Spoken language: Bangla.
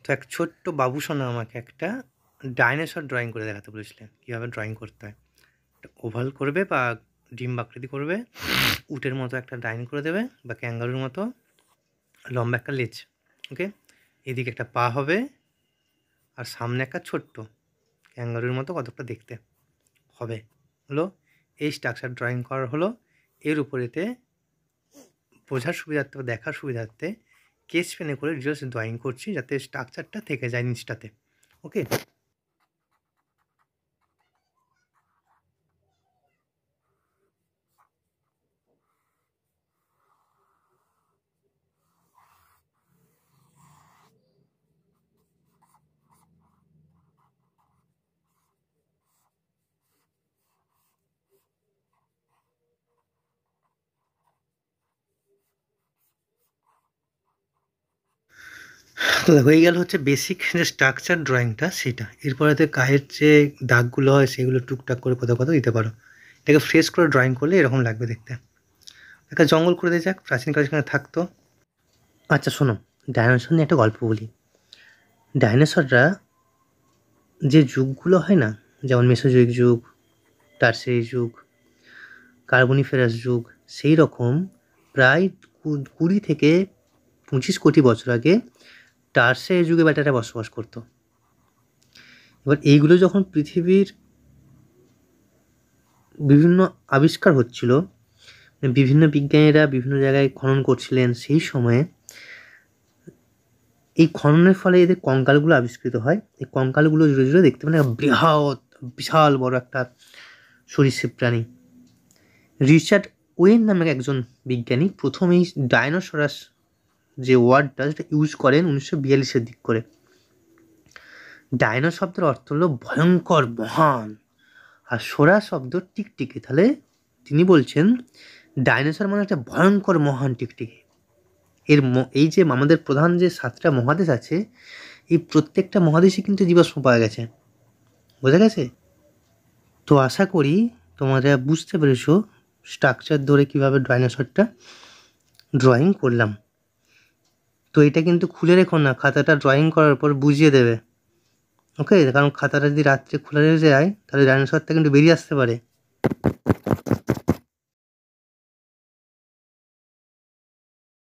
তো এক ছোট্ট বাবু সোনা আমাকে একটা ডাইনোসর ড্রয়িং করে দেখাতে বলেছিলেন, কীভাবে ড্রয়িং করতে হয়। একটা ওভাল করবে বা ডিম্ব আকৃতি করবে, উটের মতো একটা ডাইন করে দেবে বা ক্যাঙ্গারুর মতো লম্বা একটা লেজ, ওকে। এদিকে একটা পা হবে আর সামনে একটা ছোট্ট ক্যাঙ্গারুর মতো কতটা দেখতে হবে। হলো এই স্ট্রাকচার ড্রয়িং করা হলো। এর উপরেতে বোঝার সুবিধার্থে বা দেখার সুবিধার্থে স্কেচ পেনে করে ডিটেলস ড্রয়িং করছি, যাতে স্ট্রাকচারটা থেকে যায় নিচটাতে, ওকে। তো দেখো, এই গেল হচ্ছে বেসিক যে স্ট্রাকচার ড্রয়িংটা সেটা। এরপরেতে গায়ের যে দাগগুলো হয় সেগুলো টুকটাক করে কোথাও কোথাও দিতে পারো। এটাকে ফ্রেশ করে ড্রয়িং করলে এরকম লাগবে দেখতে। একটা জঙ্গল করে দিয়ে যাক, প্রাচীনকালে সেখানে থাকতো। আচ্ছা শোনো, ডাইনোসর নিয়ে একটা গল্প বলি। ডাইনোসররা যে যুগগুলো হয় না, যেমন মেসোজোয়িক যুগ, টারসিয়ারি যুগ, কার্বনিফেরাস যুগ, সেই রকম প্রায় 20 থেকে 25 কোটি বছর আগে টারসিয়ারি যুগে ব্যাটারা বসবাস করতো। এবার এইগুলো যখন পৃথিবীর বিভিন্ন আবিষ্কার হচ্ছিল, বিভিন্ন বিজ্ঞানীরা বিভিন্ন জায়গায় খনন করছিলেন, সেই সময়ে এই খননের ফলে এদের কঙ্কালগুলো আবিষ্কৃত হয়। এই কঙ্কালগুলো জুড়ে জুড়ে দেখতে মানে বৃহৎ বিশাল বড় একটা সরীসৃপ প্রাণী। রিচার্ড ওয়েন নামে একজন বিজ্ঞানী প্রথম এই ডাইনোসরাস যে ওয়ার্ডটা সেটা ইউজ করেন 1942 দিক করে। ডাইনো শব্দের অর্থ হলো ভয়ঙ্কর, মহান, আর সোরা শব্দ টিকটিকি। তাহলে তিনি বলছেন ডাইনোসর মানে একটা ভয়ঙ্কর মহান টিকটিকি। এই যে আমাদের প্রধান যে 7টা মহাদেশ আছে, এই প্রত্যেকটা মহাদেশে কিন্তু জীবাশ্ম পাওয়া গেছে, বোঝা গেছে? তো আশা করি তোমরা বুঝতে পেরেছো স্ট্রাকচার ধরে কীভাবে ডাইনোসরটা ড্রয়িং করলাম। তো এটা কিন্তু খুলে রেখো না, খাতাটা ড্রয়িং করার পর বুঝিয়ে দেবে, ওকে। কারণ খাতাটা যদি রাত্রে খুলে রেখে যায় তাহলে ডাইনোসরটা কিন্তু বেরিয়ে আসতে পারে।